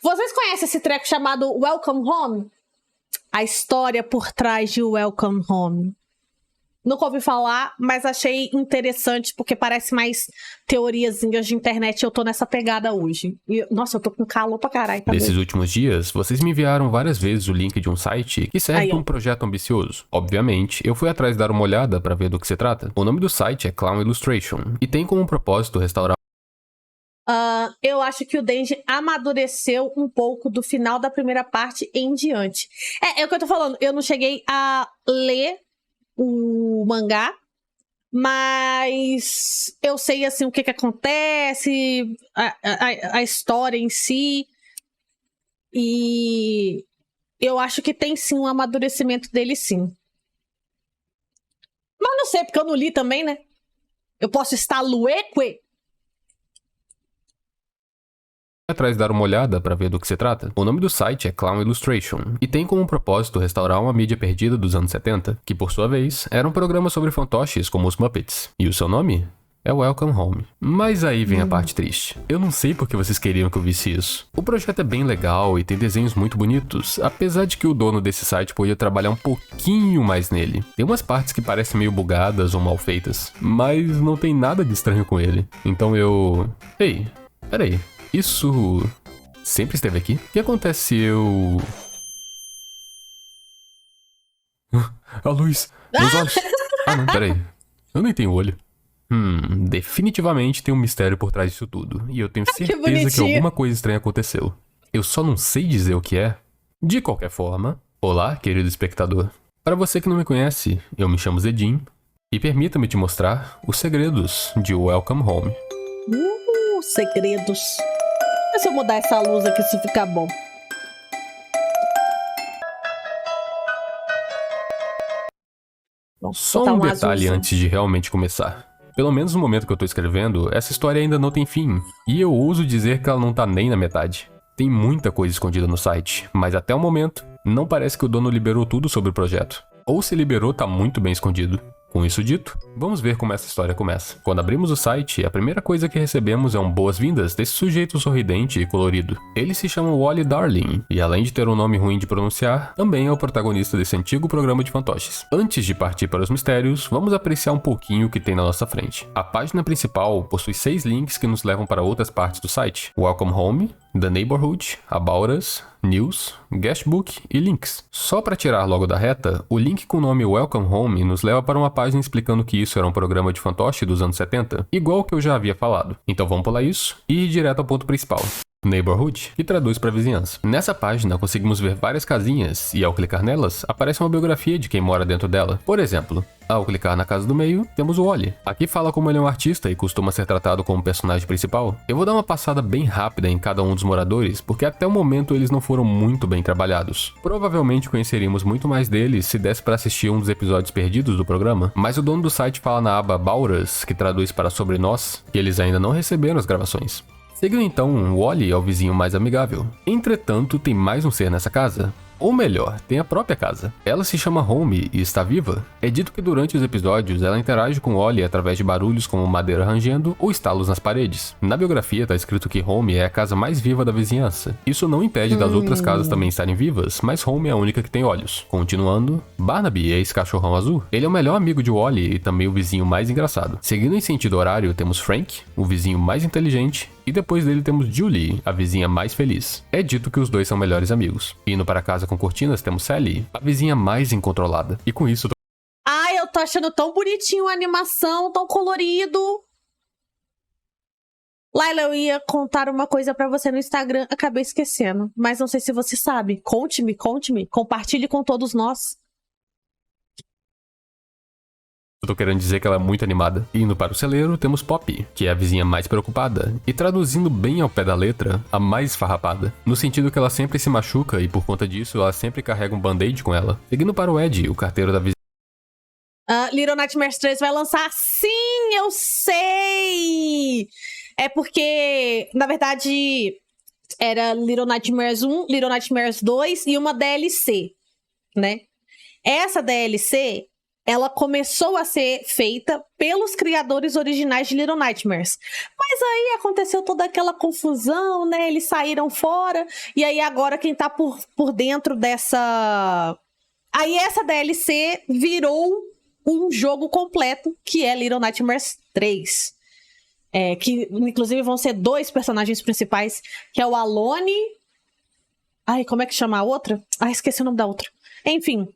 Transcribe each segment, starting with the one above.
Vocês conhecem esse treco chamado Welcome Home? A história por trás de Welcome Home. Nunca ouvi falar, mas achei interessante, porque parece mais teoriazinhas de internet. Eu tô nessa pegada hoje. Nossa, eu tô com calor pra caralho. Nesses últimos dias, vocês me enviaram várias vezes o link de um site que serve para um projeto ambicioso. Obviamente, eu fui atrás dar uma olhada para ver do que se trata. O nome do site é Clown Illustration, e tem como propósito restaurar... Eu acho que o Denji amadureceu um pouco do final da primeira parte em diante. É o que eu tô falando. Eu não cheguei a ler o mangá, mas eu sei, assim, o que acontece, a história em si, e eu acho que tem, sim, um amadurecimento dele, sim. Mas não sei, porque eu não li também, né? Eu posso estar lueque. Atrás dar uma olhada para ver do que se trata. O nome do site é Clown Illustration, e tem como propósito restaurar uma mídia perdida dos anos 70, que por sua vez era um programa sobre fantoches como os Muppets. E o seu nome? É Welcome Home. Mas aí vem a parte triste. Eu não sei por que vocês queriam que eu visse isso. O projeto é bem legal e tem desenhos muito bonitos, apesar de que o dono desse site podia trabalhar um pouquinho mais nele. Tem umas partes que parecem meio bugadas ou mal feitas, mas não tem nada de estranho com ele. Então eu... Ei, peraí. Isso sempre esteve aqui? O que acontece se eu... A luz! Meus olhos! Ah não, peraí. Eu nem tenho olho. Definitivamente tem um mistério por trás disso tudo. E eu tenho certeza que alguma coisa estranha aconteceu. Eu só não sei dizer o que é. De qualquer forma, olá, querido espectador. Para você que não me conhece, eu me chamo Zedin. E permita-me te mostrar os segredos de Welcome Home. Segredos. Se eu mudar essa luz aqui, se ficar bom. Só um detalhe antes de realmente começar. Pelo menos no momento que eu tô escrevendo, essa história ainda não tem fim. E eu ouso dizer que ela não tá nem na metade. Tem muita coisa escondida no site, mas até o momento, não parece que o dono liberou tudo sobre o projeto. Ou se liberou, tá muito bem escondido. Com isso dito, vamos ver como essa história começa. Quando abrimos o site, a primeira coisa que recebemos é um boas-vindas desse sujeito sorridente e colorido. Ele se chama Wally Darling, e além de ter um nome ruim de pronunciar, também é o protagonista desse antigo programa de fantoches. Antes de partir para os mistérios, vamos apreciar um pouquinho o que tem na nossa frente. A página principal possui 6 links que nos levam para outras partes do site. Welcome Home, The Neighborhood, About Us, News, Guestbook e Links. Só para tirar logo da reta, o link com o nome Welcome Home nos leva para uma página explicando que isso era um programa de fantoche dos anos 70, igual que eu já havia falado. Então vamos pular isso e ir direto ao ponto principal. Neighborhood, que traduz para vizinhança. Nessa página conseguimos ver várias casinhas e ao clicar nelas, aparece uma biografia de quem mora dentro dela. Por exemplo, ao clicar na casa do meio, temos o Wally. Aqui fala como ele é um artista e costuma ser tratado como personagem principal. Eu vou dar uma passada bem rápida em cada um dos moradores, porque até o momento eles não foram muito bem trabalhados. Provavelmente conheceríamos muito mais deles se desse para assistir um dos episódios perdidos do programa, mas o dono do site fala na aba Bauras, que traduz para sobre nós, que eles ainda não receberam as gravações. Seguindo então, Wally é o vizinho mais amigável. Entretanto, tem mais um ser nessa casa. Ou melhor, tem a própria casa. Ela se chama Home e está viva. É dito que durante os episódios ela interage com Wally através de barulhos como madeira rangendo ou estalos nas paredes. Na biografia está escrito que Home é a casa mais viva da vizinhança. Isso não impede das outras casas também estarem vivas, mas Home é a única que tem olhos. Continuando, Barnaby é esse cachorrão azul. Ele é o melhor amigo de Wally e também o vizinho mais engraçado. Seguindo em sentido horário, temos Frank, o vizinho mais inteligente, e depois dele temos Julie, a vizinha mais feliz. É dito que os dois são melhores amigos. Indo para casa com cortinas, temos Sally, a vizinha mais incontrolada. E com isso... Ai, eu tô achando tão bonitinho a animação, tão colorido. Laila, eu ia contar uma coisa pra você no Instagram, acabei esquecendo. Mas não sei se você sabe. Conte-me, compartilhe com todos nós. Eu tô querendo dizer que ela é muito animada. Indo para o celeiro, temos Poppy, que é a vizinha mais preocupada, e traduzindo bem ao pé da letra, a mais esfarrapada, no sentido que ela sempre se machuca e por conta disso ela sempre carrega um band-aid com ela. Seguindo para o Ed, o carteiro da vizinha. Little Nightmares 3 vai lançar? Sim, eu sei! É porque, na verdade, era Little Nightmares 1, Little Nightmares 2 e uma DLC, né? Essa DLC... ela começou a ser feita pelos criadores originais de Little Nightmares. Mas aí aconteceu toda aquela confusão, né? Eles saíram fora, e aí agora quem tá por dentro dessa... Aí essa DLC virou um jogo completo, que é Little Nightmares 3. Que inclusive vão ser 2 personagens principais, que é o Alone... Ai, como é que chama a outra? Ah, esqueci o nome da outra. Enfim...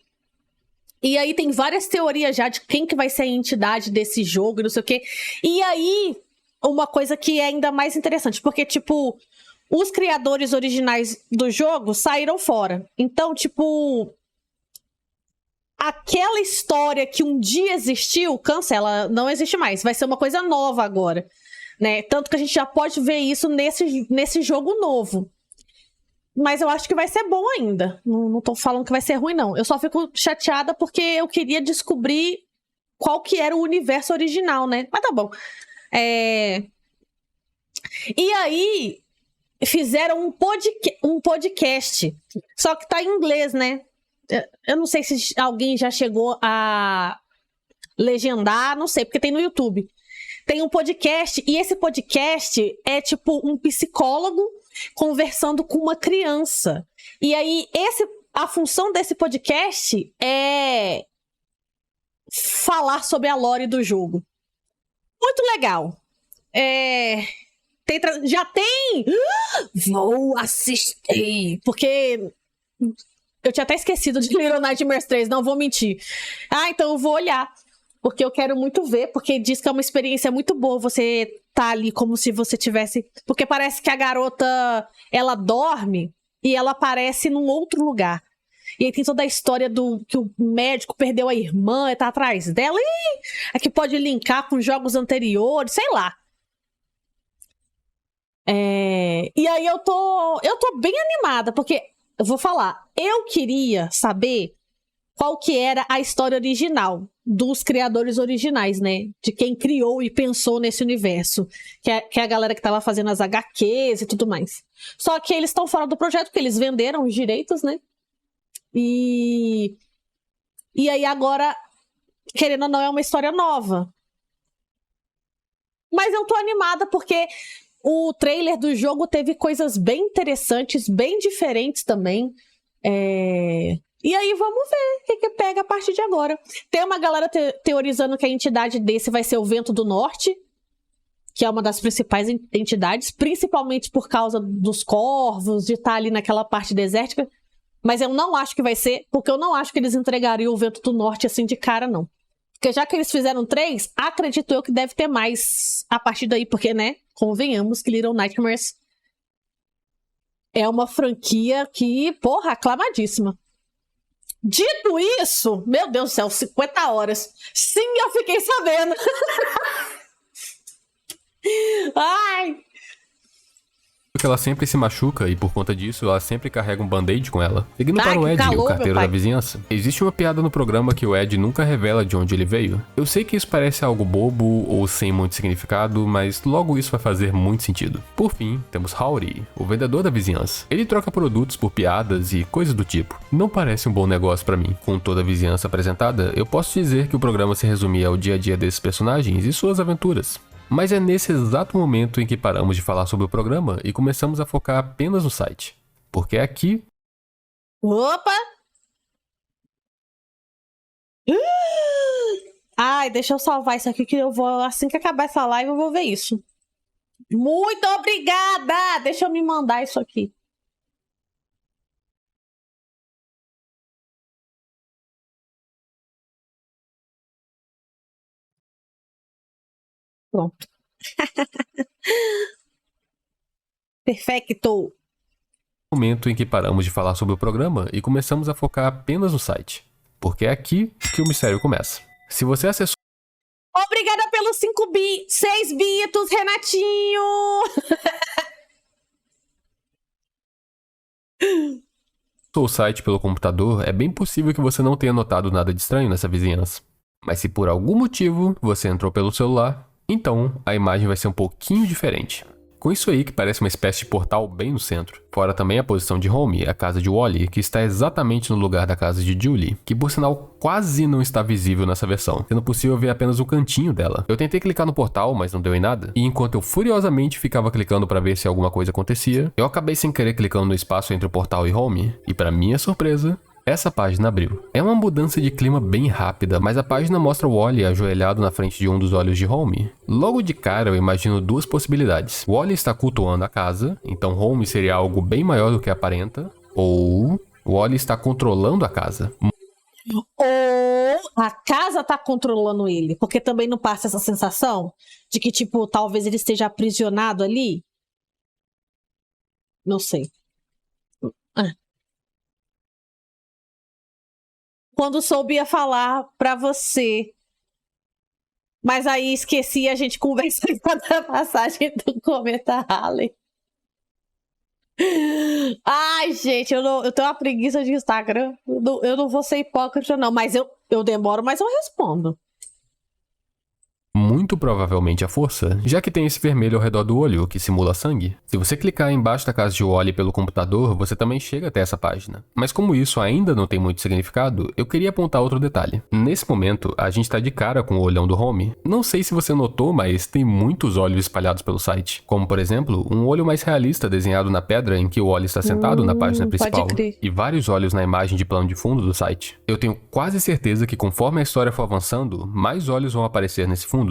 E aí tem várias teorias já de quem que vai ser a entidade desse jogo e não sei o quê. E aí, uma coisa que é ainda mais interessante, porque, tipo, os criadores originais do jogo saíram fora. Então, tipo, aquela história que um dia existiu, cancela, não existe mais. Vai ser uma coisa nova agora, né? Tanto que a gente já pode ver isso nesse jogo novo. Mas eu acho que vai ser bom ainda. Não tô falando que vai ser ruim, não. Eu só fico chateada porque eu queria descobrir qual que era o universo original, né? Mas tá bom. E aí, fizeram um podcast. Só que tá em inglês, né? Eu não sei se alguém já chegou a legendar, não sei, porque tem no YouTube. Tem um podcast, e esse podcast é tipo um psicólogo conversando com uma criança. E aí, a função desse podcast é falar sobre a lore do jogo. Muito legal. Já tem... Vou assistir. Porque eu tinha até esquecido de Little Nightmares 3, não vou mentir. Então eu vou olhar. Porque eu quero muito ver, porque diz que é uma experiência muito boa você tá ali como se você tivesse... Porque parece que a garota, ela dorme e ela aparece num outro lugar. E aí tem toda a história que o médico perdeu a irmã e tá atrás dela. E que pode linkar com jogos anteriores, sei lá. E aí eu tô bem animada, porque eu vou falar, eu queria saber qual que era a história original dos criadores originais, né? De quem criou e pensou nesse universo. Que é a galera que tava fazendo as HQs e tudo mais. Só que eles estão fora do projeto, porque eles venderam os direitos, né? E aí agora, querendo ou não, é uma história nova. Mas eu tô animada porque o trailer do jogo teve coisas bem interessantes, bem diferentes também. E aí vamos ver o que pega a partir de agora. Tem uma galera teorizando que a entidade desse vai ser o Vento do Norte, que é uma das principais entidades, principalmente por causa dos corvos, de estar ali naquela parte desértica. Mas eu não acho que vai ser, porque eu não acho que eles entregariam o Vento do Norte assim de cara, não. Porque já que eles fizeram 3, acredito eu que deve ter mais a partir daí, porque, né, convenhamos que Little Nightmares é uma franquia que, porra, aclamadíssima. Dito isso, meu Deus do céu, 50 horas. Sim, eu fiquei sabendo. Ai. Porque ela sempre se machuca e por conta disso ela sempre carrega um band-aid com ela. Seguindo para o Ed, calor, o carteiro da vizinhança, existe uma piada no programa que o Ed nunca revela de onde ele veio. Eu sei que isso parece algo bobo ou sem muito significado, mas logo isso vai fazer muito sentido. Por fim, temos Howdy, o vendedor da vizinhança. Ele troca produtos por piadas e coisas do tipo. Não parece um bom negócio pra mim. Com toda a vizinhança apresentada, eu posso dizer que o programa se resumia ao dia a dia desses personagens e suas aventuras. Mas é nesse exato momento em que paramos de falar sobre o programa e começamos a focar apenas no site. Porque aqui... Opa! Ai, deixa eu salvar isso aqui que eu vou... Assim que acabar essa live eu vou ver isso. Muito obrigada! Deixa eu me mandar isso aqui. Pronto. Perfeito. Momento em que paramos de falar sobre o programa e começamos a focar apenas no site. Porque é aqui que o mistério começa. Se você acessou Obrigada pelos 6 bitos, Renatinho! o site pelo computador, é bem possível que você não tenha notado nada de estranho nessa vizinhança. Mas se por algum motivo você entrou pelo celular, então a imagem vai ser um pouquinho diferente. com isso aí que parece uma espécie de portal bem no centro. Fora também a posição de Home, a casa de Wally, que está exatamente no lugar da casa de Julie, que por sinal quase não está visível nessa versão, sendo possível ver apenas um cantinho dela. Eu tentei clicar no portal, mas não deu em nada, e enquanto eu furiosamente ficava clicando para ver se alguma coisa acontecia, eu acabei sem querer clicando no espaço entre o portal e Home, e para minha surpresa, essa página abriu. É uma mudança de clima bem rápida, mas a página mostra o Wally ajoelhado na frente de um dos olhos de Home. Logo de cara eu imagino duas possibilidades. Wally está cultuando a casa, então Home seria algo bem maior do que aparenta, ou Wally está controlando a casa. Ou a casa tá controlando ele, porque também não passa essa sensação de que, tipo, talvez ele esteja aprisionado ali? Não sei. Quando soube ia falar pra você. Mas aí esqueci, a gente conversa na passagem do Cometa Halley. Ai, gente, eu tenho uma preguiça de Instagram. Eu não vou ser hipócrita, não. Mas eu demoro, mas eu respondo. Muito provavelmente a força, já que tem esse vermelho ao redor do olho, que simula sangue. Se você clicar embaixo da casa de Wally pelo computador, você também chega até essa página. Mas como isso ainda não tem muito significado, eu queria apontar outro detalhe. Nesse momento, a gente tá de cara com o olhão do Home. Não sei se você notou, mas tem muitos olhos espalhados pelo site. Como, por exemplo, um olho mais realista desenhado na pedra em que o Wally está sentado na página principal. E vários olhos na imagem de plano de fundo do site. Eu tenho quase certeza que conforme a história for avançando, mais olhos vão aparecer nesse fundo.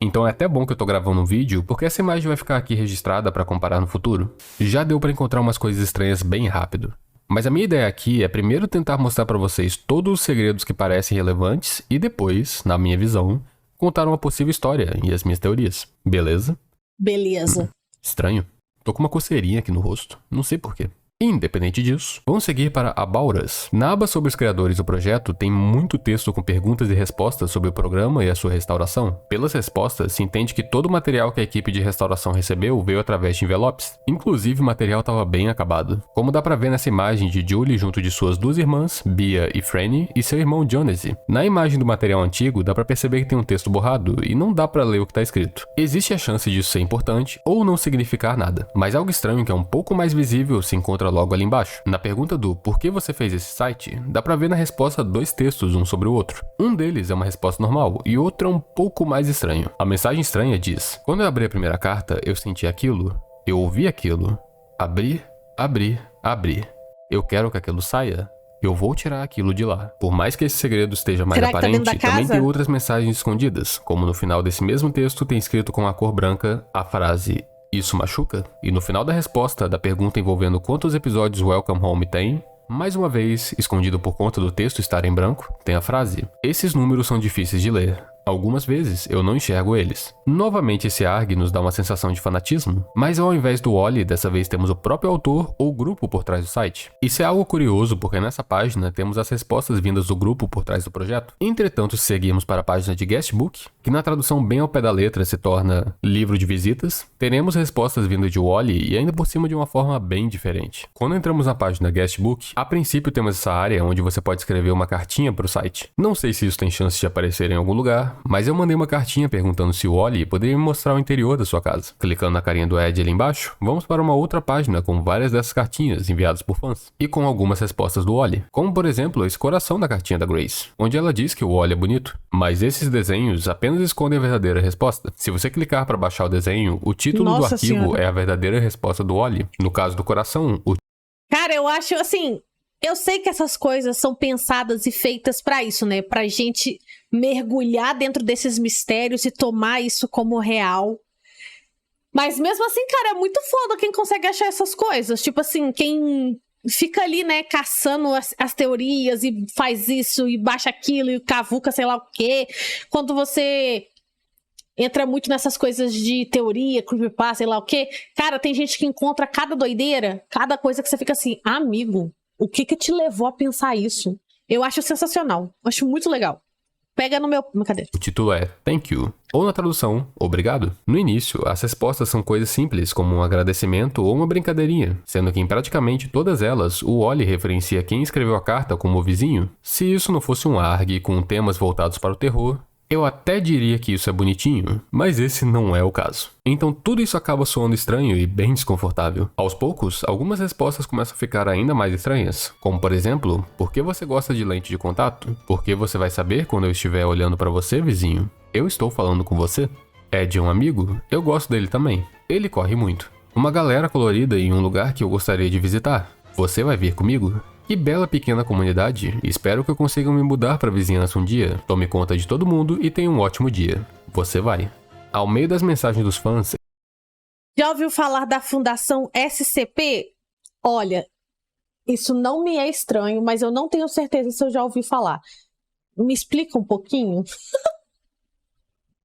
Então é até bom que eu tô gravando um vídeo, porque essa imagem vai ficar aqui registrada para comparar no futuro. Já deu para encontrar umas coisas estranhas bem rápido. Mas a minha ideia aqui é primeiro tentar mostrar para vocês todos os segredos que parecem relevantes e depois, na minha visão, contar uma possível história e as minhas teorias. Beleza? Beleza. Estranho. Tô com uma coceirinha aqui no rosto. Não sei porquê. Independente disso, vamos seguir para About Us. Na aba sobre os criadores do projeto, tem muito texto com perguntas e respostas sobre o programa e a sua restauração. Pelas respostas, se entende que todo o material que a equipe de restauração recebeu veio através de envelopes. Inclusive, o material estava bem acabado. Como dá pra ver nessa imagem de Julie junto de suas duas irmãs, Bia e Franny, e seu irmão Jonesy. Na imagem do material antigo, dá pra perceber que tem um texto borrado e não dá pra ler o que tá escrito. Existe a chance disso ser importante ou não significar nada, mas algo estranho que é um pouco mais visível se encontra logo ali embaixo. Na pergunta do por que você fez esse site, dá pra ver na resposta dois textos um sobre o outro. Um deles é uma resposta normal e o outro é um pouco mais estranho. A mensagem estranha diz: quando eu abri a primeira carta, eu senti aquilo, eu ouvi aquilo, abri. Eu quero que aquilo saia. Eu vou tirar aquilo de lá. Por mais que esse segredo esteja mais aparente, também tem outras mensagens escondidas, como no final desse mesmo texto tem escrito com a cor branca a frase "Isso machuca?" E no final da resposta da pergunta envolvendo quantos episódios Welcome Home tem, mais uma vez, escondido por conta do texto estar em branco, tem a frase: "Esses números são difíceis de ler. Algumas vezes eu não enxergo eles." Novamente esse ARG nos dá uma sensação de fanatismo, mas ao invés do Wally, dessa vez temos o próprio autor ou grupo por trás do site. Isso é algo curioso porque nessa página temos as respostas vindas do grupo por trás do projeto. Entretanto, se seguirmos para a página de Guestbook, que na tradução bem ao pé da letra se torna livro de visitas, teremos respostas vindas de Wally e ainda por cima de uma forma bem diferente. Quando entramos na página Guestbook, a princípio temos essa área onde você pode escrever uma cartinha para o site. Não sei se isso tem chance de aparecer em algum lugar, mas eu mandei uma cartinha perguntando se o Wally poderia me mostrar o interior da sua casa. Clicando na carinha do Ed ali embaixo, vamos para uma outra página com várias dessas cartinhas enviadas por fãs, e com algumas respostas do Wally, como por exemplo esse coração da cartinha da Grace, onde ela diz que o Wally é bonito, mas esses desenhos apenas escondem a verdadeira resposta. Se você clicar para baixar o desenho, o título do arquivo é a verdadeira resposta do Wally. No caso do coração, Cara, eu acho assim... Eu sei que essas coisas são pensadas e feitas pra isso, né? Pra gente mergulhar dentro desses mistérios e tomar isso como real. Mas mesmo assim, cara, é muito foda quem consegue achar essas coisas. Tipo assim, quem fica ali, né, caçando as teorias e faz isso e baixa aquilo e cavuca sei lá o quê. Quando você entra muito nessas coisas de teoria, creepypasta, sei lá o quê. Cara, tem gente que encontra cada doideira, cada coisa que você fica assim, amigo... O que te levou a pensar isso? Eu acho sensacional. Acho muito legal. Pega no meu... Cadê? O título é Thank You, ou na tradução, Obrigado. No início, as respostas são coisas simples, como um agradecimento ou uma brincadeirinha, sendo que em praticamente todas elas, o Wally referencia quem escreveu a carta como o vizinho. Se isso não fosse um ARG com temas voltados para o terror, Eu até diria que isso é bonitinho, mas esse não é o caso. Então tudo isso acaba soando estranho e bem desconfortável. Aos poucos, algumas respostas começam a ficar ainda mais estranhas, como por exemplo, por que você gosta de lente de contato? Por que você vai saber quando eu estiver olhando pra você, vizinho? Eu estou falando com você? É de um amigo? Eu gosto dele também. Ele corre muito. Uma galera colorida em um lugar que eu gostaria de visitar. Você vai vir comigo? Que bela pequena comunidade, espero que eu consiga me mudar para a vizinhança um dia, tome conta de todo mundo e tenha um ótimo dia. Você vai. Ao meio das mensagens dos fãs... Já ouviu falar da Fundação SCP? Olha, isso não me é estranho, mas eu não tenho certeza se eu já ouvi falar. Me explica um pouquinho?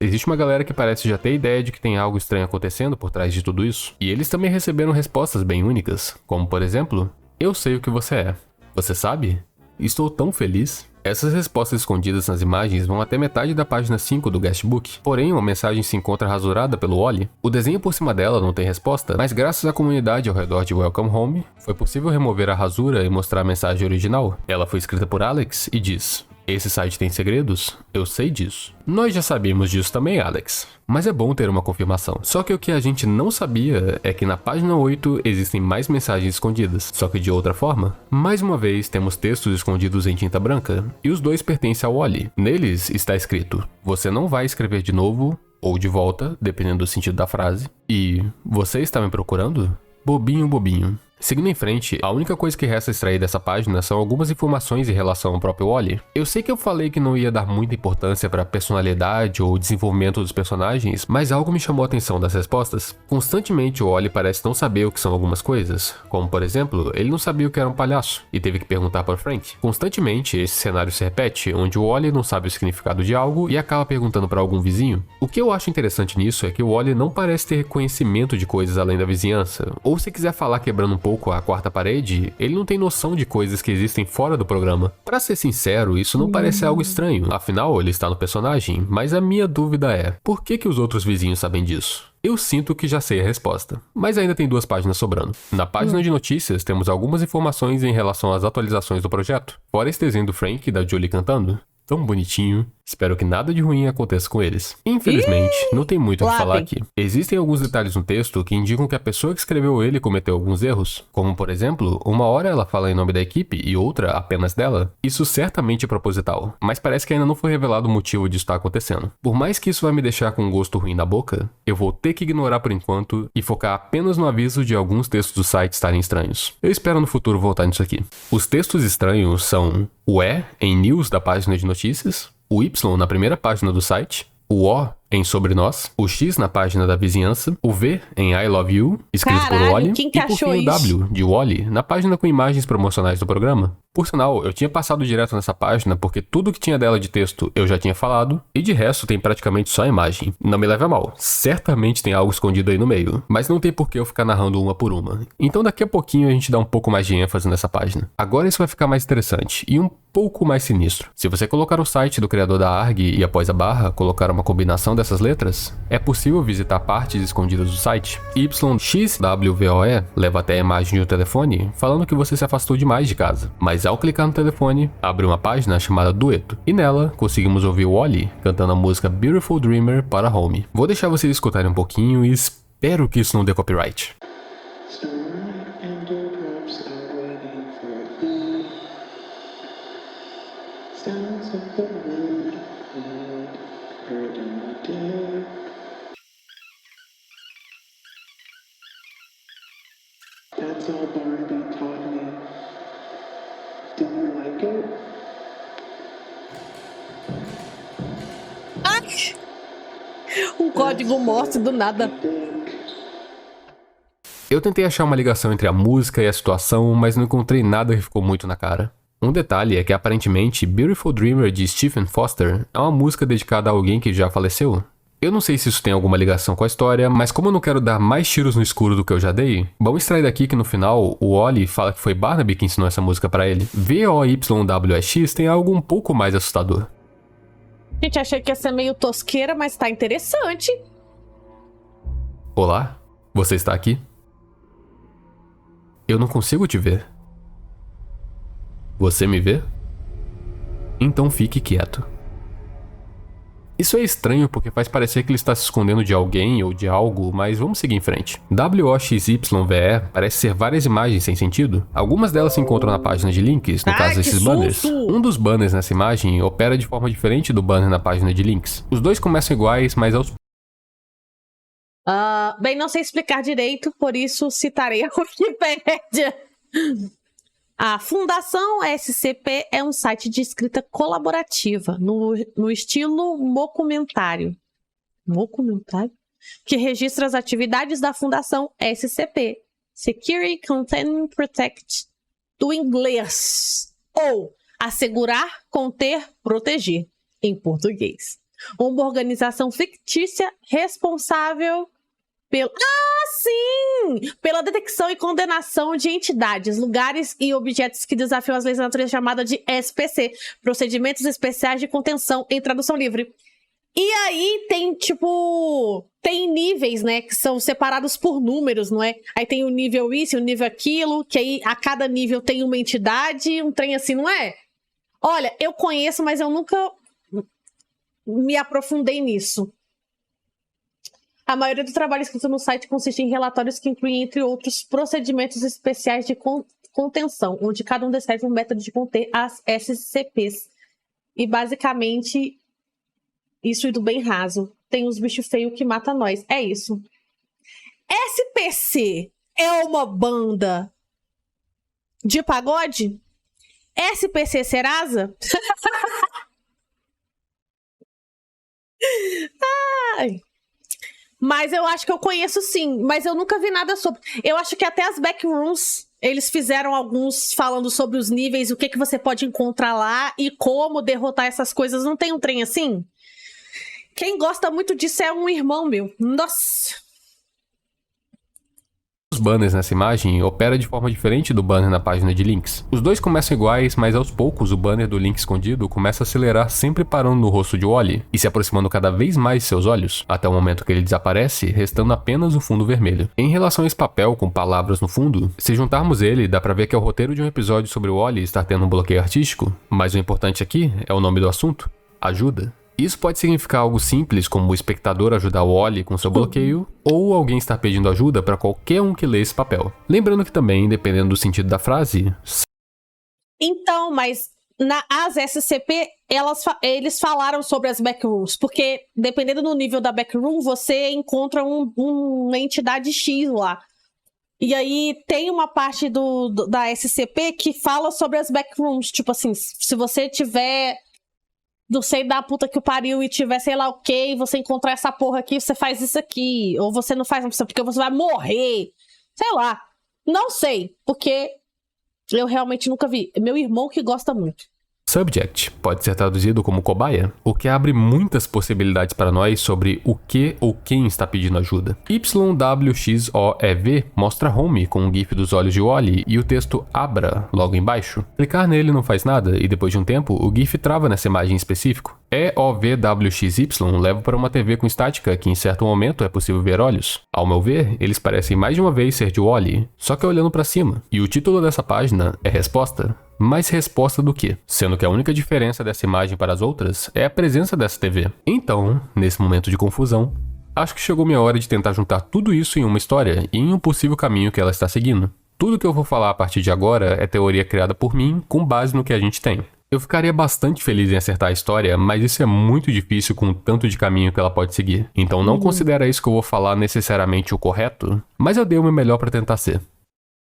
Existe uma galera que parece já ter ideia de que tem algo estranho acontecendo por trás de tudo isso, e eles também receberam respostas bem únicas, como por exemplo, eu sei o que você é. Você sabe? Estou tão feliz. Essas respostas escondidas nas imagens vão até metade da página 5 do guestbook, porém uma mensagem se encontra rasurada pelo Wally. O desenho por cima dela não tem resposta, mas graças à comunidade ao redor de Welcome Home, foi possível remover a rasura e mostrar a mensagem original. Ela foi escrita por Alex e diz: esse site tem segredos? Eu sei disso. Nós já sabíamos disso também, Alex. Mas é bom ter uma confirmação. Só que o que a gente não sabia é que na página 8 existem mais mensagens escondidas. Só que de outra forma. Mais uma vez, temos textos escondidos em tinta branca. E os dois pertencem ao Wally. Neles está escrito: você não vai escrever de novo ou de volta, dependendo do sentido da frase. E você está me procurando? Bobinho, bobinho. Seguindo em frente, a única coisa que resta extrair dessa página são algumas informações em relação ao próprio Wally. Eu sei que eu falei que não ia dar muita importância para a personalidade ou desenvolvimento dos personagens, mas algo me chamou a atenção das respostas. Constantemente o Wally parece não saber o que são algumas coisas, como por exemplo, ele não sabia o que era um palhaço e teve que perguntar para Frank. Constantemente esse cenário se repete, onde o Wally não sabe o significado de algo e acaba perguntando para algum vizinho. O que eu acho interessante nisso é que o Wally não parece ter conhecimento de coisas além da vizinhança, ou se quiser falar quebrando um pouco a quarta parede, ele não tem noção de coisas que existem fora do programa. Pra ser sincero, isso não parece algo estranho, afinal ele está no personagem, mas a minha dúvida é, por que os outros vizinhos sabem disso? Eu sinto que já sei a resposta, mas ainda tem 2 páginas sobrando. Na página de notícias temos algumas informações em relação às atualizações do projeto, fora esse desenho do Frank e da Julie cantando. Tão bonitinho. Espero que nada de ruim aconteça com eles. Infelizmente, não tem muito o que falar aqui. Existem alguns detalhes no texto que indicam que a pessoa que escreveu ele cometeu alguns erros. Como, por exemplo, uma hora ela fala em nome da equipe e outra apenas dela. Isso certamente é proposital, mas parece que ainda não foi revelado o motivo disso estar acontecendo. Por mais que isso vai me deixar com um gosto ruim na boca, eu vou ter que ignorar por enquanto e focar apenas no aviso de alguns textos do site estarem estranhos. Eu espero no futuro voltar nisso aqui. Os textos estranhos são o E em news da página de notícias, o Y na primeira página do site, o O em Sobre Nós, o X na página da vizinhança, o V em I Love You, escrito por Wally, quem que e por fim achou o W de Wally na página com imagens promocionais do programa. Por sinal, eu tinha passado direto nessa página porque tudo que tinha dela de texto eu já tinha falado, e de resto tem praticamente só imagem. Não me leve a mal, certamente tem algo escondido aí no meio, mas não tem por que eu ficar narrando uma por uma. Então daqui a pouquinho a gente dá um pouco mais de ênfase nessa página. Agora isso vai ficar mais interessante e um pouco mais sinistro. Se você colocar o site do criador da ARG e após a barra colocar uma combinação dessas letras, é possível visitar partes escondidas do site. YXWVOE leva até a imagem de um telefone falando que você se afastou demais de casa, mas ao clicar no telefone, abre uma página chamada Dueto, e nela conseguimos ouvir o Wally cantando a música Beautiful Dreamer para Home. Vou deixar vocês escutarem um pouquinho e espero que isso não dê copyright. That's all Barbie taught me. Do you like it? Ai! Um código morse do nada. Eu tentei achar uma ligação entre a música e a situação, mas não encontrei nada que ficou muito na cara. Um detalhe é que aparentemente Beautiful Dreamer de Stephen Foster é uma música dedicada a alguém que já faleceu. Eu não sei se isso tem alguma ligação com a história, mas como eu não quero dar mais tiros no escuro do que eu já dei, vamos extrair daqui que no final o Wally fala que foi Barnaby que ensinou essa música pra ele. VOYWX tem algo um pouco mais assustador. Gente, achei que ia ser meio tosqueira, mas tá interessante. Olá? Você está aqui? Eu não consigo te ver. Você me vê? Então fique quieto. Isso é estranho porque faz parecer que ele está se escondendo de alguém ou de algo, mas vamos seguir em frente. WOXYVE parece ser várias imagens sem sentido. Algumas delas se encontram na página de links, no caso esses banners. Um dos banners nessa imagem opera de forma diferente do banner na página de links. Os dois começam iguais, mas aos Bem, não sei explicar direito, por isso citarei a Wikipédia. A Fundação SCP é um site de escrita colaborativa, no estilo mockumentário. Mockumentário? Que registra as atividades da Fundação SCP, Security, Contain, Protect, do inglês. Ou assegurar, conter, proteger, em português. Uma organização fictícia responsável pela detecção e condenação de entidades, lugares e objetos que desafiam as leis da natureza, chamada de SPC, Procedimentos Especiais de Contenção, em tradução livre. E aí tem, tem níveis, né, que são separados por números, não é? Aí tem o nível isso, o nível aquilo, que aí a cada nível tem uma entidade, um trem assim, não é? Olha, eu conheço, mas eu nunca me aprofundei nisso. A maioria do trabalho escrito no site consiste em relatórios que incluem, entre outros, procedimentos especiais de contenção, onde cada um descreve um método de conter as SCPs. E, basicamente, isso indo bem raso. Tem uns bichos feios que matam nós. É isso. SPC é uma banda de pagode? SPC Serasa? Ai... Mas eu acho que eu conheço sim, mas eu nunca vi nada sobre. Eu acho que até as backrooms, eles fizeram alguns falando sobre os níveis, o que você pode encontrar lá e como derrotar essas coisas. Não tem um trem assim? Quem gosta muito disso é um irmão meu. Nossa! Os banners nessa imagem opera de forma diferente do banner na página de links. Os dois começam iguais, mas aos poucos o banner do link escondido começa a acelerar, sempre parando no rosto de Wally e se aproximando cada vez mais de seus olhos, até o momento que ele desaparece, restando apenas o fundo vermelho. Em relação a esse papel com palavras no fundo, se juntarmos ele, dá pra ver que é o roteiro de um episódio sobre o Wally estar tendo um bloqueio artístico, mas o importante aqui é o nome do assunto: ajuda. Isso pode significar algo simples, como o espectador ajudar o Wally com seu bloqueio, ou alguém estar pedindo ajuda para qualquer um que lê esse papel. Lembrando que também, dependendo do sentido da frase... Então, mas as SCP, eles falaram sobre as backrooms, porque dependendo do nível da backroom, você encontra uma entidade X lá. E aí tem uma parte da SCP que fala sobre as backrooms, tipo assim, se você tiver... não sei da puta que o pariu e tiver sei lá o que, você encontrar essa porra aqui, você faz isso aqui. Ou você não faz isso porque você vai morrer. Sei lá. Não sei, porque eu realmente nunca vi. Meu irmão que gosta muito. Subject pode ser traduzido como cobaia, o que abre muitas possibilidades para nós sobre o que ou quem está pedindo ajuda. YWXOEV mostra Home com um gif dos olhos de Wally e o texto Abra logo embaixo. Clicar nele não faz nada e depois de um tempo o gif trava nessa imagem em específico. EOVWXY leva para uma TV com estática que em certo momento é possível ver olhos. Ao meu ver, eles parecem mais de uma vez ser de Wally, só que olhando para cima. E o título dessa página é Resposta. Mas resposta do quê? Sendo que a única diferença dessa imagem para as outras é a presença dessa TV. Então, nesse momento de confusão, acho que chegou minha hora de tentar juntar tudo isso em uma história e em um possível caminho que ela está seguindo. Tudo que eu vou falar a partir de agora é teoria criada por mim com base no que a gente tem. Eu ficaria bastante feliz em acertar a história, mas isso é muito difícil com o tanto de caminho que ela pode seguir. Então não considera isso que eu vou falar necessariamente o correto, mas eu dei o meu melhor para tentar ser.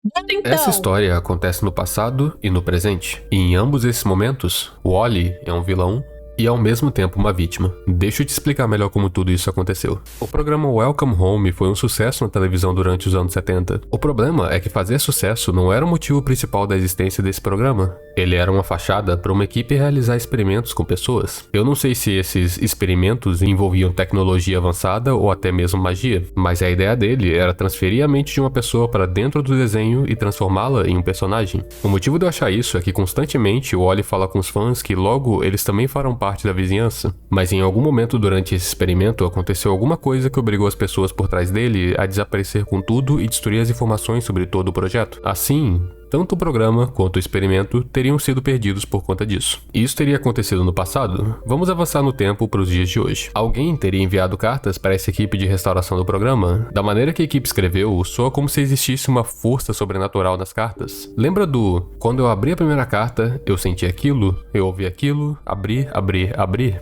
Então, Essa história acontece no passado e no presente. E em ambos esses momentos, Wally é um vilão e ao mesmo tempo uma vítima. Deixa eu te explicar melhor como tudo isso aconteceu. O programa Welcome Home foi um sucesso na televisão durante os anos 70. O problema é que fazer sucesso não era o motivo principal da existência desse programa. Ele era uma fachada para uma equipe realizar experimentos com pessoas. Eu não sei se esses experimentos envolviam tecnologia avançada ou até mesmo magia, mas a ideia dele era transferir a mente de uma pessoa para dentro do desenho e transformá-la em um personagem. O motivo de eu achar isso é que constantemente o Wally fala com os fãs que logo eles também farão parte da vizinhança, mas em algum momento durante esse experimento aconteceu alguma coisa que obrigou as pessoas por trás dele a desaparecer com tudo e destruir as informações sobre todo o projeto. Assim, tanto o programa quanto o experimento teriam sido perdidos por conta disso. E isso teria acontecido no passado? Vamos avançar no tempo para os dias de hoje. Alguém teria enviado cartas para essa equipe de restauração do programa? Da maneira que a equipe escreveu, soa como se existisse uma força sobrenatural nas cartas. Lembra do quando eu abri a primeira carta, eu senti aquilo, eu ouvi aquilo, abri.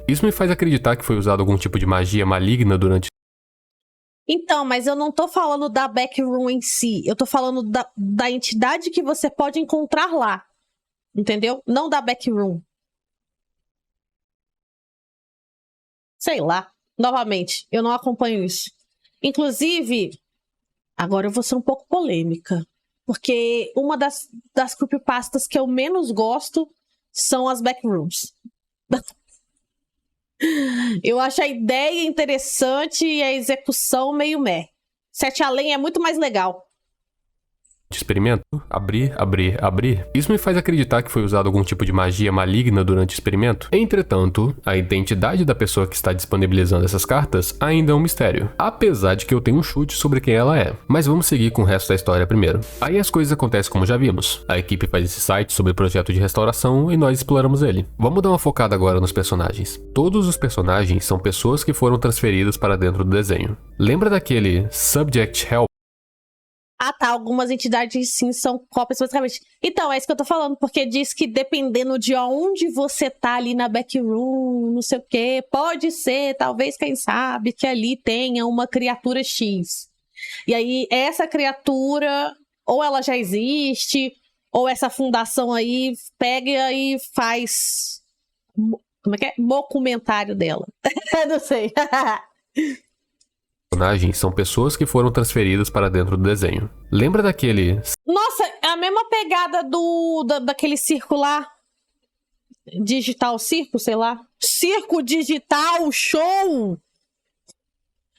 Isso me faz acreditar que foi usado algum tipo de magia maligna durante. Então, mas eu não tô falando da backroom em si. Eu tô falando da entidade que você pode encontrar lá. Entendeu? Não da backroom. Sei lá. Novamente, eu não acompanho isso. Inclusive, agora eu vou ser um pouco polêmica. Porque uma das creepypastas que eu menos gosto são as backrooms. Eu acho a ideia interessante e a execução meio meh. Sete Além é muito mais legal. Experimento, abrir. Isso me faz acreditar que foi usado algum tipo de magia maligna durante o experimento. Entretanto, a identidade da pessoa que está disponibilizando essas cartas ainda é um mistério, apesar de que eu tenho um chute sobre quem ela é. Mas vamos seguir com o resto da história primeiro. Aí as coisas acontecem como já vimos. A equipe faz esse site sobre o projeto de restauração e nós exploramos ele. Vamos dar uma focada agora nos personagens. Todos os personagens são pessoas que foram transferidas para dentro do desenho. Lembra daquele Subject Help? Ah, tá. Algumas entidades, sim, são cópias, basicamente. Então, é isso que eu tô falando, porque diz que dependendo de onde você tá ali na backroom, não sei o quê, pode ser, talvez, quem sabe, que ali tenha uma criatura X. E aí, essa criatura, ou ela já existe, ou essa fundação aí pega e faz... Como é que é? Documentário dela. Não sei. Personagens são pessoas que foram transferidas para dentro do desenho. Lembra daquele... Nossa, é a mesma pegada daquele circo lá. Digital circo, sei lá. Circo digital, show!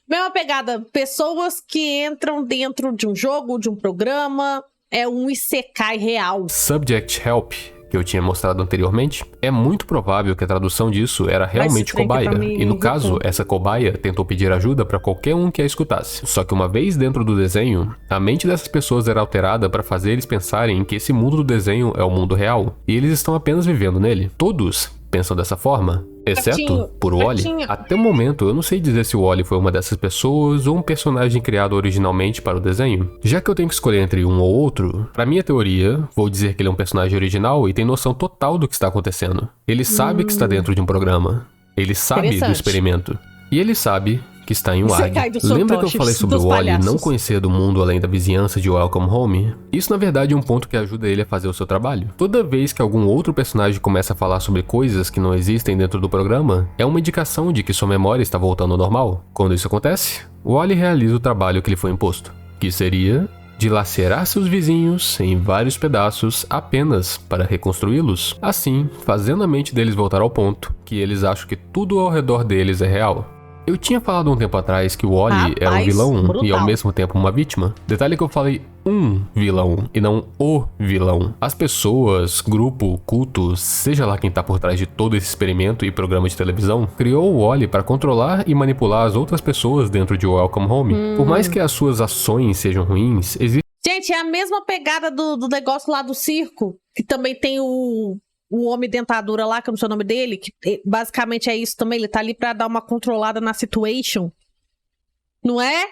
Mesma pegada. Pessoas que entram dentro de um jogo, de um programa. É um isekai real. Subject Help, que eu tinha mostrado anteriormente, é muito provável que a tradução disso era realmente cobaia, e no caso, essa cobaia tentou pedir ajuda para qualquer um que a escutasse. Só que uma vez dentro do desenho, a mente dessas pessoas era alterada para fazer eles pensarem que esse mundo do desenho é o mundo real, e eles estão apenas vivendo nele. Todos pensam dessa forma, exceto por Wally. Até o momento, eu não sei dizer se o Wally foi uma dessas pessoas ou um personagem criado originalmente para o desenho. Já que eu tenho que escolher entre um ou outro, pra minha teoria, vou dizer que ele é um personagem original e tem noção total do que está acontecendo. Ele sabe que está dentro de um programa. Ele sabe do experimento. E ele sabe que está em WAG. Lembra que eu falei sobre o Wally não conhecer do mundo além da vizinhança de Welcome Home? Isso na verdade é um ponto que ajuda ele a fazer o seu trabalho. Toda vez que algum outro personagem começa a falar sobre coisas que não existem dentro do programa, é uma indicação de que sua memória está voltando ao normal. Quando isso acontece, o Wally realiza o trabalho que lhe foi imposto, que seria dilacerar seus vizinhos em vários pedaços apenas para reconstruí-los, assim fazendo a mente deles voltar ao ponto que eles acham que tudo ao redor deles é real. Eu tinha falado um tempo atrás que o Wally era um vilão brutal. E ao mesmo tempo uma vítima. Detalhe que eu falei um vilão e não o vilão. As pessoas, grupo, culto, seja lá quem tá por trás de todo esse experimento e programa de televisão, criou o Wally para controlar e manipular as outras pessoas dentro de Welcome Home. Por mais que as suas ações sejam ruins, existe... Gente, é a mesma pegada do negócio lá do circo, que também tem o homem dentadura lá, que eu não sei o nome dele, que basicamente é isso também, ele tá ali pra dar uma controlada na situation. Não é?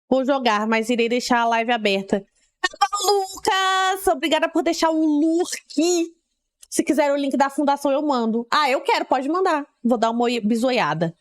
Vou jogar, mas irei deixar a live aberta. Lucas! Obrigada por deixar o lurk. Se quiser o link da fundação, eu mando. Ah, eu quero, pode mandar. Vou dar uma bisoiada.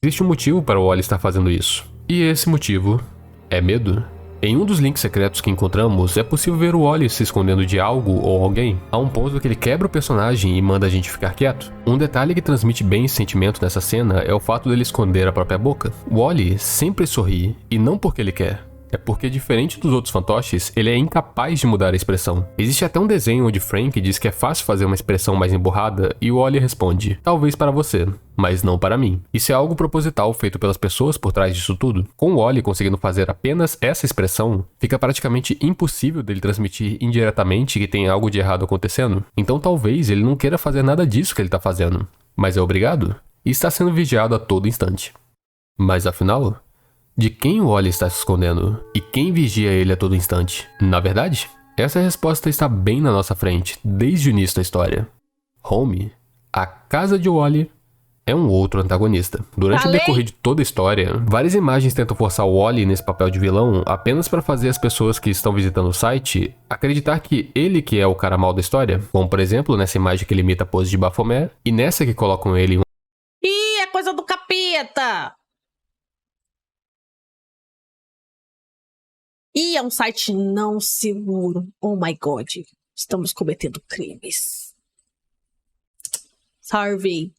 Existe um motivo para o Wally estar fazendo isso. E esse motivo é medo. Em um dos links secretos que encontramos, é possível ver o Wally se escondendo de algo ou alguém, a um ponto que ele quebra o personagem e manda a gente ficar quieto. Um detalhe que transmite bem esse sentimento nessa cena é o fato dele esconder a própria boca. O Wally sempre sorri, e não porque ele quer. É porque, diferente dos outros fantoches, ele é incapaz de mudar a expressão. Existe até um desenho onde Frank diz que é fácil fazer uma expressão mais emburrada, e o Wally responde, talvez para você, mas não para mim. Isso é algo proposital feito pelas pessoas por trás disso tudo. Com o Wally conseguindo fazer apenas essa expressão, fica praticamente impossível dele transmitir indiretamente que tem algo de errado acontecendo. Então talvez ele não queira fazer nada disso que ele está fazendo, mas é obrigado, e está sendo vigiado a todo instante. Mas afinal, De quem o Wally está se escondendo? E quem vigia ele a todo instante? Na verdade, essa resposta está bem na nossa frente, desde o início da história. Home, a casa de Wally, é um outro antagonista. Durante o decorrer de toda a história, várias imagens tentam forçar o Wally nesse papel de vilão apenas para fazer as pessoas que estão visitando o site acreditar que ele que é o cara mal da história. Como, por exemplo, nessa imagem que ele imita a pose de Baphomet, e nessa que colocam ele em Ih, é coisa do capeta! Ih, é um site não seguro. Oh my God. Estamos cometendo crimes. Survey.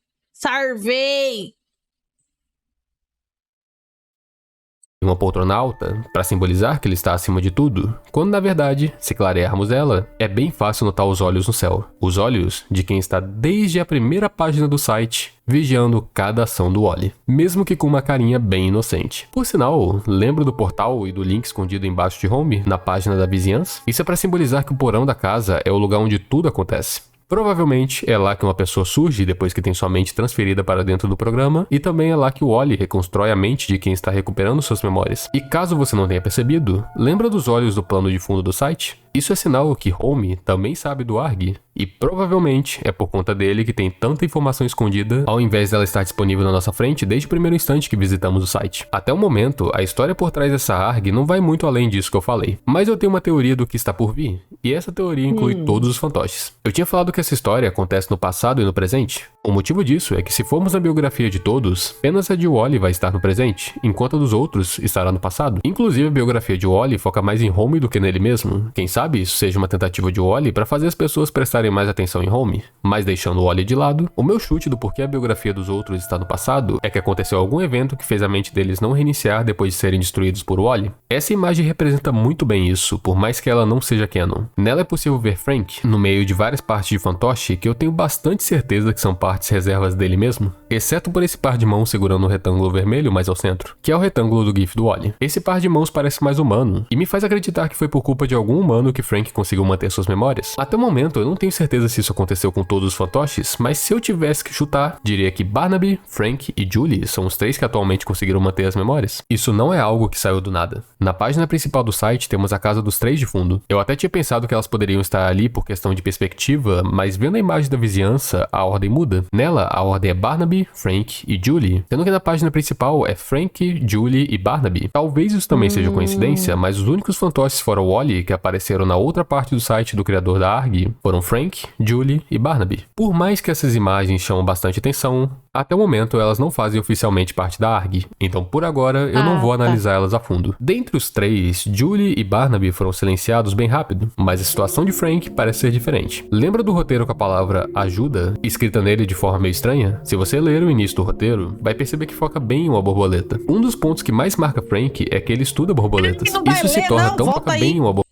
uma poltrona alta, para simbolizar que ele está acima de tudo, quando na verdade, se clarearmos ela, é bem fácil notar os olhos no céu. Os olhos de quem está desde a primeira página do site, vigiando cada ação do Wally, mesmo que com uma carinha bem inocente. Por sinal, lembra do portal e do link escondido embaixo de Home, na página da vizinhança? Isso é para simbolizar que o porão da casa é o lugar onde tudo acontece. Provavelmente é lá que uma pessoa surge depois que tem sua mente transferida para dentro do programa, e também é lá que o Wally reconstrói a mente de quem está recuperando suas memórias. E caso você não tenha percebido, lembra dos olhos do plano de fundo do site? Isso é sinal que Home também sabe do ARG, e provavelmente é por conta dele que tem tanta informação escondida, ao invés dela estar disponível na nossa frente desde o primeiro instante que visitamos o site. Até o momento, a história por trás dessa ARG não vai muito além disso que eu falei, mas eu tenho uma teoria do que está por vir, e essa teoria inclui todos os fantoches. Eu tinha falado que essa história acontece no passado e no presente. O motivo disso é que se formos na biografia de todos, apenas a de Wally vai estar no presente, enquanto a dos outros estará no passado. Inclusive a biografia de Wally foca mais em Home do que nele mesmo. Quem sabe isso seja uma tentativa de Wally para fazer as pessoas prestarem mais atenção em Home, mas deixando o Wally de lado. O meu chute do porquê a biografia dos outros está no passado é que aconteceu algum evento que fez a mente deles não reiniciar depois de serem destruídos por Wally. Essa imagem representa muito bem isso, por mais que ela não seja canon. Nela é possível ver Frank no meio de várias partes de fantoche que eu tenho bastante certeza que são partes reservas dele mesmo, exceto por esse par de mãos segurando um retângulo vermelho mais ao centro, que é o retângulo do GIF do Wally. Esse par de mãos parece mais humano, e me faz acreditar que foi por culpa de algum humano que Frank conseguiu manter suas memórias. Até o momento, eu não tenho certeza se isso aconteceu com todos os fantoches, mas se eu tivesse que chutar, diria que Barnaby, Frank e Julie são os três que atualmente conseguiram manter as memórias. Isso não é algo que saiu do nada. Na página principal do site temos a casa dos três de fundo. Eu até tinha pensado que elas poderiam estar ali por questão de perspectiva, mas vendo a imagem da vizinhança, a ordem muda. Nela, a ordem é Barnaby, Frank e Julie, sendo que na página principal é Frank, Julie e Barnaby. Talvez isso também seja coincidência, mas os únicos fantoches fora o Wally que apareceram na outra parte do site do criador da ARG foram Frank, Julie e Barnaby. Por mais que essas imagens chamam bastante atenção, até o momento elas não fazem oficialmente parte da ARG, então por agora eu não vou analisar elas a fundo. Dentre os três, Julie e Barnaby foram silenciados bem rápido, mas a situação de Frank parece ser diferente. Lembra do roteiro com a palavra ajuda, escrita nele de forma meio estranha? Se você ler o início do roteiro, vai perceber que foca bem em uma borboleta. Um dos pontos que mais marca Frank é que ele estuda borboletas. Isso se torna tão foca bem em uma borboleta.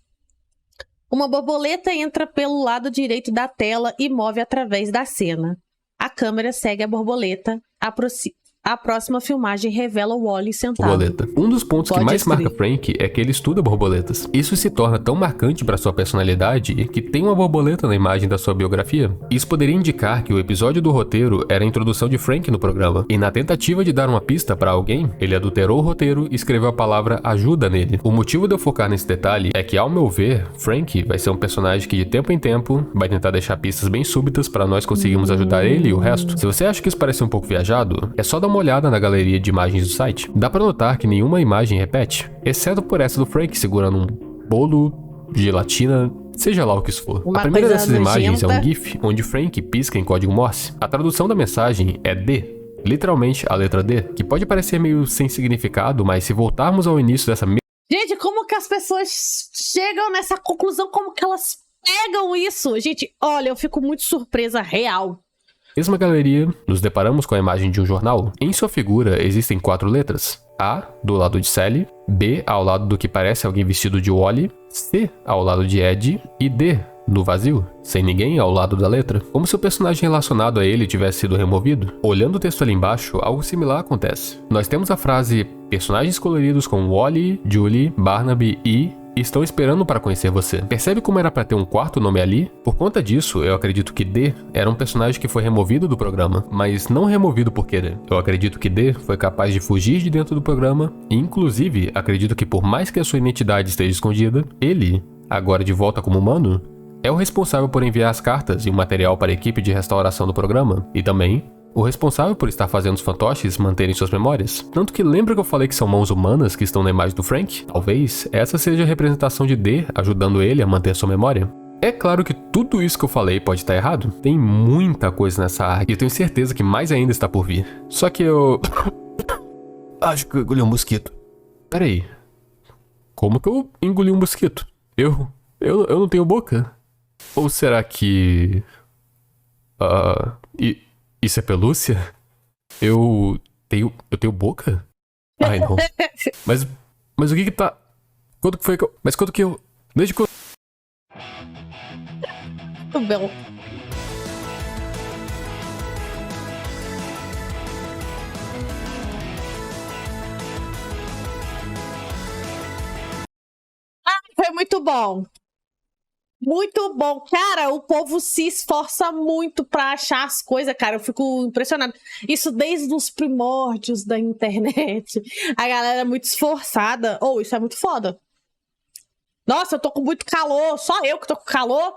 Uma borboleta entra pelo lado direito da tela e move através da cena. A câmera segue a borboleta, a próxima filmagem revela o Wally sentado. Borboleta. Um dos pontos que mais marca Frank é que ele estuda borboletas. Isso se torna tão marcante para sua personalidade que tem uma borboleta na imagem da sua biografia. Isso poderia indicar que o episódio do roteiro era a introdução de Frank no programa, e na tentativa de dar uma pista para alguém, ele adulterou o roteiro e escreveu a palavra ajuda nele. O motivo de eu focar nesse detalhe é que, ao meu ver, Frank vai ser um personagem que de tempo em tempo vai tentar deixar pistas bem súbitas para nós conseguirmos ajudar ele e o resto. Se você acha que isso parece um pouco viajado, é só dar uma olhada na galeria de imagens do site. Dá pra notar que nenhuma imagem repete, exceto por essa do Frank segurando um bolo, gelatina, seja lá o que isso for. A primeira dessas imagens é um GIF onde Frank pisca em código Morse. A tradução da mensagem é D, literalmente a letra D, que pode parecer meio sem significado, mas se voltarmos ao início dessa... Gente, como que as pessoas chegam nessa conclusão? Como que elas pegam isso? Gente, olha, eu fico muito surpresa, real. Mesma galeria, nos deparamos com a imagem de um jornal. Em sua figura existem 4 letras. A, do lado de Sally, B, ao lado do que parece alguém vestido de Wally, C, ao lado de Ed, e D, no vazio, sem ninguém ao lado da letra, como se o personagem relacionado a ele tivesse sido removido. Olhando o texto ali embaixo, algo similar acontece. Nós temos a frase personagens coloridos com Wally, Julie, Barnaby e e estão esperando para conhecer você. Percebe como era para ter um quarto nome ali? Por conta disso, eu acredito que D era um personagem que foi removido do programa, mas não removido por querer. Eu acredito que D foi capaz de fugir de dentro do programa e, inclusive, acredito que por mais que a sua identidade esteja escondida, ele, agora de volta como humano, é o responsável por enviar as cartas e o material para a equipe de restauração do programa, e também o responsável por estar fazendo os fantoches manterem suas memórias. Tanto que lembra que eu falei que são mãos humanas que estão na imagem do Frank? Talvez essa seja a representação de D ajudando ele a manter sua memória. É claro que tudo isso que eu falei pode estar errado. Tem muita coisa nessa arte e eu tenho certeza que mais ainda está por vir. Só que eu... acho que eu engoli um mosquito. Peraí. Como que eu engoli um mosquito? Eu não tenho boca? Ou será que... Isso é pelúcia? Eu tenho boca? Ai, não. Mas o que tá... Quando que foi que eu... Mas quando que eu... Desde quando... Muito bom. Foi muito bom. Muito bom. Cara, o povo se esforça muito pra achar as coisas, cara. Eu fico impressionado. Isso desde os primórdios da internet. A galera é muito esforçada. Isso é muito foda. Nossa, eu tô com muito calor. Só eu que tô com calor.